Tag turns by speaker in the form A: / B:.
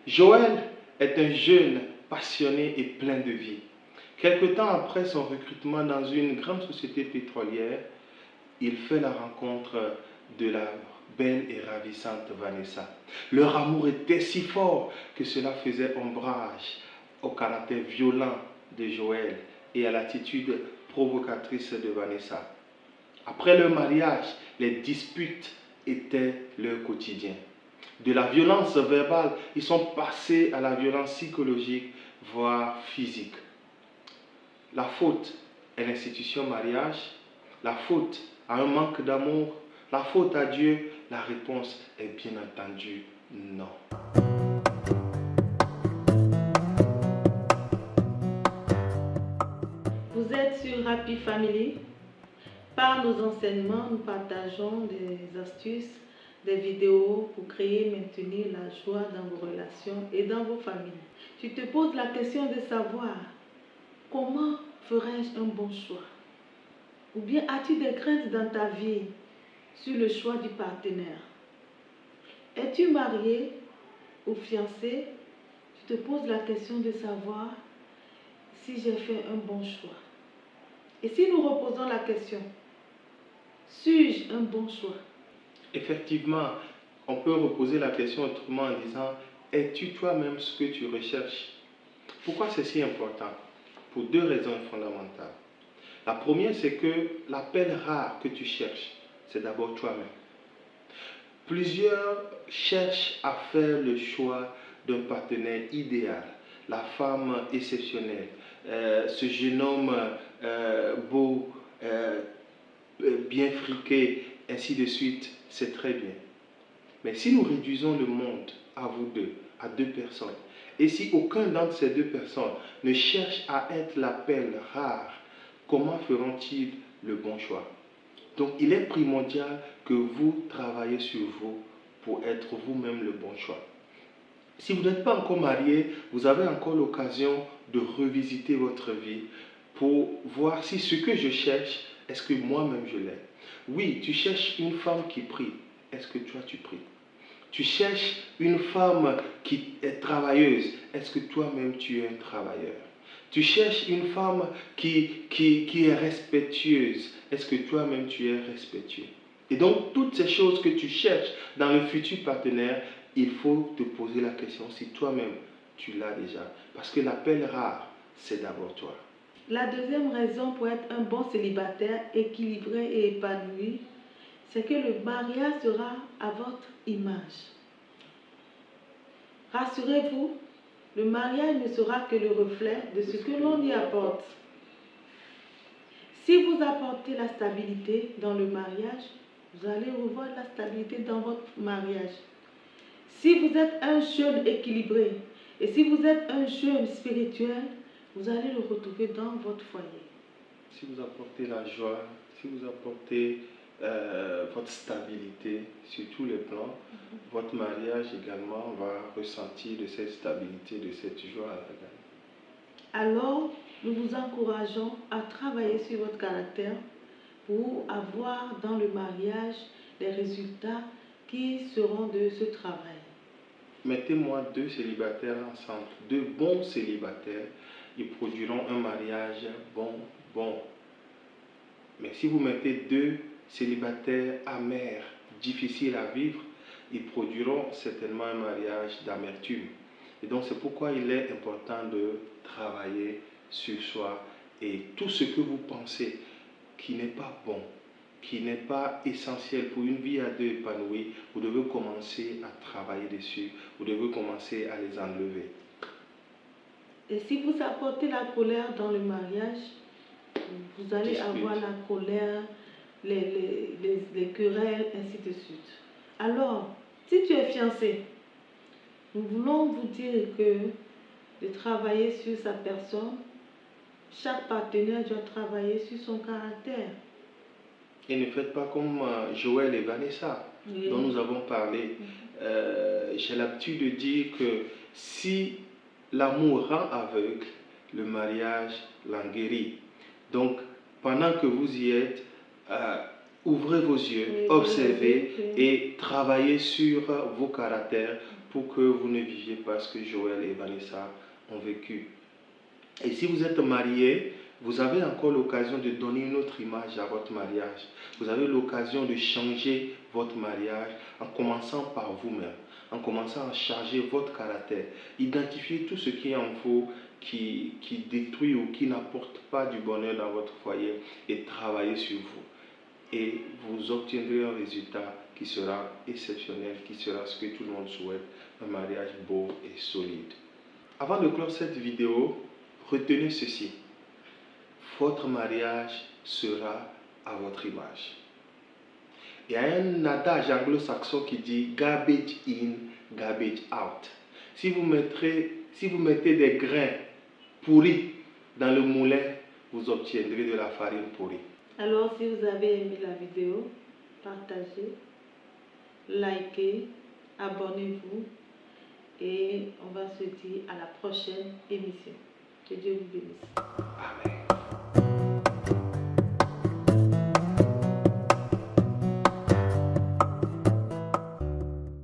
A: Joël est un jeune passionné et plein de vie. Quelque temps après son recrutement dans une grande société pétrolière, il fait la rencontre de la belle et ravissante Vanessa. Leur amour était si fort que cela faisait ombrage au caractère violent de Joël et à l'attitude provocatrice de Vanessa. Après leur mariage, les disputes étaient leur quotidien. De la violence verbale, ils sont passés à la violence psychologique, voire physique. La faute est l'institution mariage, la faute à un manque d'amour, la faute à Dieu, la réponse est bien entendu non.
B: Vous êtes sur Happy Family. Par nos enseignements, nous partageons des astuces, des vidéos pour créer et maintenir la joie dans vos relations et dans vos familles. Tu te poses la question de savoir comment ferais-je un bon choix? Ou bien as-tu des craintes dans ta vie sur le choix du partenaire? Es-tu marié ou fiancé? Tu te poses la question de savoir si j'ai fait un bon choix. Et si nous reposons la question, suis-je un bon choix?
A: Effectivement, on peut reposer la question autrement en disant, es-tu toi-même ce que tu recherches? Pourquoi c'est si important? Pour deux raisons fondamentales. La première, c'est que l'appel rare que tu cherches, c'est d'abord toi-même. Plusieurs cherchent à faire le choix d'un partenaire idéal, la femme exceptionnelle, ce jeune homme beau, bien friqué, ainsi de suite, c'est très bien. Mais si nous réduisons le monde à vous deux, à deux personnes, et si aucun d'entre ces deux personnes ne cherche à être l'appel rare, comment feront-ils le bon choix? Donc il est primordial que vous travaillez sur vous pour être vous-même le bon choix. Si vous n'êtes pas encore marié, vous avez encore l'occasion de revisiter votre vie pour voir si ce que je cherche, est-ce que moi-même je l'ai. Oui, tu cherches une femme qui prie. Est-ce que toi tu pries? Tu cherches une femme qui est travailleuse. Est-ce que toi-même tu es un travailleur? Tu cherches une femme qui est respectueuse. Est-ce que toi-même tu es respectueux? Et donc, toutes ces choses que tu cherches dans le futur partenaire, il faut te poser la question si toi-même tu l'as déjà. Parce que l'appel rare, c'est d'abord toi.
B: La deuxième raison pour être un bon célibataire équilibré et épanoui, c'est que le mariage sera à votre image. Rassurez-vous, le mariage ne sera que le reflet de ce que l'on y apporte. Si vous apportez la stabilité dans le mariage, vous allez revoir la stabilité dans votre mariage. Si vous êtes un jeune équilibré et si vous êtes un jeune spirituel, vous allez le retrouver dans votre foyer.
A: Si vous apportez la joie, si vous apportez votre stabilité sur tous les plans, votre mariage également va ressentir de cette stabilité, de cette joie.
B: Alors, nous vous encourageons à travailler sur votre caractère pour avoir dans le mariage des résultats qui seront de ce travail.
A: Mettez-moi deux célibataires ensemble, deux bons célibataires, ils produiront un mariage bon. Mais si vous mettez deux célibataires amers, difficiles à vivre, ils produiront certainement un mariage d'amertume. Et donc c'est pourquoi il est important de travailler sur soi et tout ce que vous pensez qui n'est pas bon, qui n'est pas essentiel pour une vie à deux épanouie, vous devez commencer à travailler dessus, vous devez commencer à les enlever.
B: Et si vous apportez la colère dans le mariage, vous allez avoir la colère, les querelles, ainsi de suite. Alors, si tu es fiancé, nous voulons vous dire que de travailler sur sa personne, chaque partenaire doit travailler sur son caractère.
A: Et ne faites pas comme Joël et Vanessa, dont nous avons parlé. J'ai l'habitude de dire que si l'amour rend aveugle, le mariage l'en guérit. Donc, pendant que vous y êtes, ouvrez vos yeux, observez et travaillez sur vos caractères pour que vous ne viviez pas ce que Joël et Vanessa ont vécu. Et si vous êtes marié, vous avez encore l'occasion de donner une autre image à votre mariage. Vous avez l'occasion de changer votre mariage en commençant par vous-même, en commençant à changer votre caractère. Identifiez tout ce qui est en vous qui détruit ou qui n'apporte pas du bonheur dans votre foyer et travaillez sur vous. Et vous obtiendrez un résultat qui sera exceptionnel, qui sera ce que tout le monde souhaite, un mariage beau et solide. Avant de clore cette vidéo, retenez ceci. Votre mariage sera à votre image. Il y a un adage anglo-saxon qui dit garbage in, garbage out. Si vous mettez des grains pourris dans le moulin, vous obtiendrez de la farine pourrie.
B: Alors, si vous avez aimé la vidéo, partagez, likez, abonnez-vous et on va se dire à la prochaine émission. Que Dieu vous bénisse.
A: Amen.